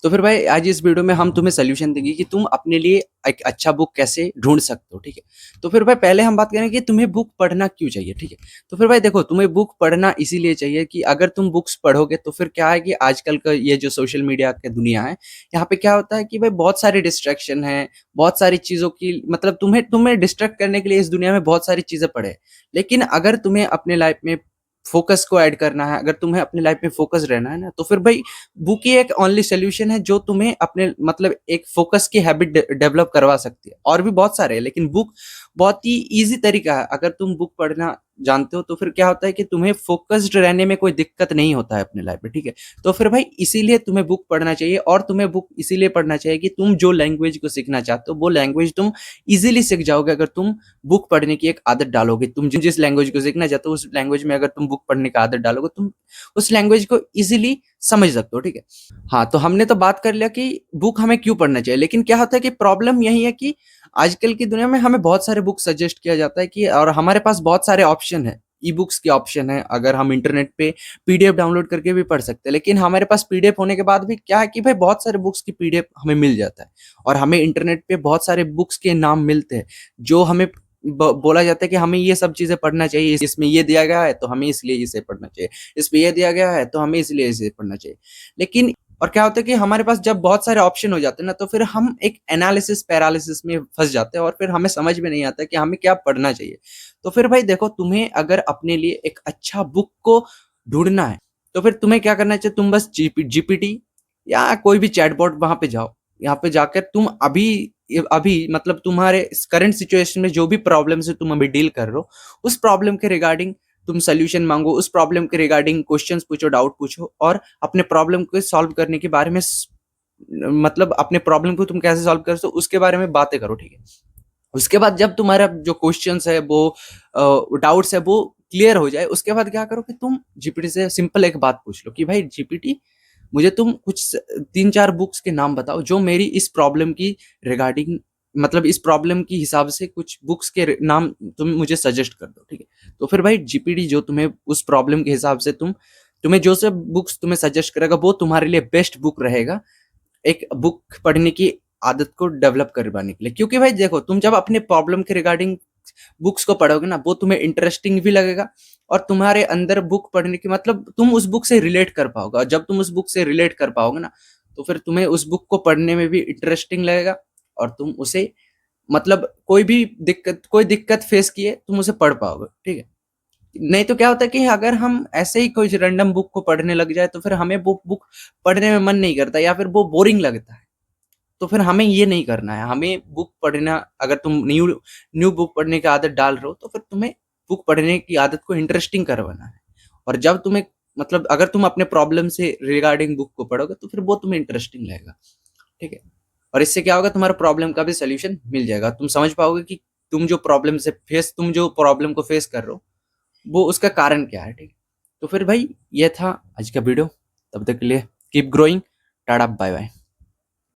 तो फिर भाई आज इस वीडियो में हम तुम्हें सॉल्यूशन देंगे कि तुम अपने लिए एक अच्छा बुक कैसे ढूँढ सकते हो, ठीक है? तो फिर भाई पहले हम बात करें कि तुम्हें बुक पढ़ना क्यों चाहिए, ठीक है? तो फिर भाई देखो, तुम्हें बुक पढ़ना इसीलिए चाहिए कि अगर तुम बुक्स पढ़ोगे तो फिर क्या है कि आजकल का ये जो सोशल मीडिया की दुनिया है, यहाँ पे क्या होता है कि भाई बहुत सारे डिस्ट्रैक्शन हैं, बहुत सारी चीज़ों की मतलब तुम्हें तुम्हें डिस्ट्रैक्ट करने के लिए इस दुनिया में बहुत सारी चीज़ें पड़े हैं। लेकिन अगर तुम्हें अपने लाइफ में फ़ोकस को ऐड करना है, अगर तुम्हें अपनी लाइफ में फ़ोकस रहना है ना, तो फिर भाई बुक ही एक ओनली सॉल्यूशन है जो तुम्हें अपने मतलब एक फ़ोकस की हैबिट डेवलप करवा सकती है। और भी बहुत सारे हैं, लेकिन बुक बहुत ही ईज़ी तरीका है। अगर तुम बुक पढ़ना जानते हो तो फिर क्या होता है कि तुम्हें फ़ोकस्ड रहने में कोई दिक्कत नहीं होता है अपने लाइफ में, ठीक है? तो फिर भाई इसीलिए तुम्हें बुक पढ़ना चाहिए, और तुम्हें बुक इसीलिए पढ़ना चाहिए कि तुम जो लैंग्वेज को सीखना चाहते हो, वो लैंग्वेज तुम ईज़िली सीख जाओगे अगर तुम बुक पढ़ने की एक आदत डालोगे। तुम जिस लैंग्वेज को सीखना चाहते हो, उस लैंग्वेज में अगर तुम बुक पढ़ने की आदत डालोगे, तुम उस लैंग्वेज को ईज़िली समझ सकते हो, ठीक है? हाँ, तो हमने तो बात कर लिया कि बुक हमें क्यों पढ़ना चाहिए, लेकिन क्या होता है कि प्रॉब्लम यही है कि आजकल की दुनिया में हमें बहुत सारे बुक सजेस्ट किया जाता है कि, और हमारे पास बहुत सारे ऑप्शन है। ई बुक्स के ऑप्शन है, अगर हम इंटरनेट पे पीडीएफ डाउनलोड करके भी पढ़ सकते हैं। लेकिन हमारे पास पीडीएफ होने के बाद भी क्या है कि भाई बहुत सारे बुक्स की पीडीएफ हमें मिल जाता है, और हमें इंटरनेट पे बहुत सारे बुक्स के नाम मिलते हैं, जो हमें बोला जाता है कि हमें ये सब चीजें पढ़ना चाहिए, इसमें ये दिया गया है तो हमें इसलिए इसे पढ़ना चाहिए, इसमें ये दिया गया है तो हमें इसलिए इसे पढ़ना चाहिए। लेकिन और क्या होता है कि हमारे पास जब बहुत सारे ऑप्शन हो जाते हैं ना, तो फिर हम एक एनालिसिस पैरालिसिस में फंस जाते हैं, और फिर हमें समझ में नहीं आता कि हमें क्या पढ़ना चाहिए। तो फिर भाई देखो, तुम्हें अगर अपने लिए एक अच्छा बुक को ढूंढना है, तो फिर तुम्हें क्या करना चाहिए? तुम बस जीपीटी या कोई भी चैटबॉट वहां पे जाओ। यहाँ पे जाकर तुम अभी अभी मतलब तुम्हारे करंट सिचुएशन में जो भी प्रॉब्लम से तुम अभी डील कर रहे हो, उस प्रॉब्लम के रिगार्डिंग तुम सोल्यूशन मांगो, उस प्रॉब्लम के रिगार्डिंग क्वेश्चंस पूछो, डाउट पूछो, और अपने प्रॉब्लम को सॉल्व करने के बारे में मतलब अपने प्रॉब्लम को तुम कैसे सॉल्व कर सकते हो उसके बारे में बातें करो, ठीक है? उसके बाद जब तुम्हारा जो क्वेश्चंस है, वो डाउट्स है, वो क्लियर हो जाए, उसके बाद क्या करो कि तुम जीपीटी से सिंपल एक बात पूछ लो कि भाई जीपीटी, मुझे तुम कुछ 3-4 बुक्स के नाम बताओ जो मेरी इस प्रॉब्लम की रिगार्डिंग मतलब इस प्रॉब्लम की हिसाब से कुछ बुक्स के नाम तुम मुझे सजेस्ट कर दो, ठीक है? तो फिर भाई जीपीटी जो तुम्हें उस प्रॉब्लम के हिसाब से तुम्हें जो सब बुक्स तुम्हें सजेस्ट करेगा, वो तुम्हारे लिए बेस्ट बुक रहेगा एक बुक पढ़ने की आदत को डेवलप करवाने के लिए। क्योंकि भाई देखो, तुम जब अपने प्रॉब्लम के रिगार्डिंग बुक्स को पढ़ोगे ना, वो तुम्हें इंटरेस्टिंग भी लगेगा, और तुम्हारे अंदर बुक पढ़ने की मतलब तुम उस बुक से रिलेट कर पाओगे, और जब तुम उस बुक से रिलेट कर पाओगे ना, तो फिर तुम्हें उस बुक को पढ़ने में भी इंटरेस्टिंग लगेगा, और तुम उसे मतलब कोई दिक्कत फेस किए तुम उसे पढ़ पाओगे, ठीक है? नहीं तो क्या होता है कि अगर हम ऐसे ही कोई रैंडम बुक को पढ़ने लग जाए, तो फिर हमें वो बुक पढ़ने में मन नहीं करता, या फिर वो बोरिंग लगता है। तो फिर हमें ये नहीं करना है। हमें बुक पढ़ना, अगर तुम न्यू न्यू बुक पढ़ने की आदत डाल रहे हो, तो फिर तुम्हें बुक पढ़ने की आदत को इंटरेस्टिंग करवाना है। और जब तुम्हें मतलब अगर तुम अपने प्रॉब्लम से रिगार्डिंग बुक को पढ़ोगे, तो फिर वो तुम्हें इंटरेस्टिंग लगेगा, ठीक है? और इससे क्या होगा, तुम्हारा प्रॉब्लम का भी सॉल्यूशन मिल जाएगा। तुम समझ पाओगे कि तुम जो प्रॉब्लम को फेस कर रहे हो, वो उसका कारण क्या है, ठीक है? तो फिर भाई ये था आज का वीडियो। तब तक के लिए keep growing. Tata, bye bye.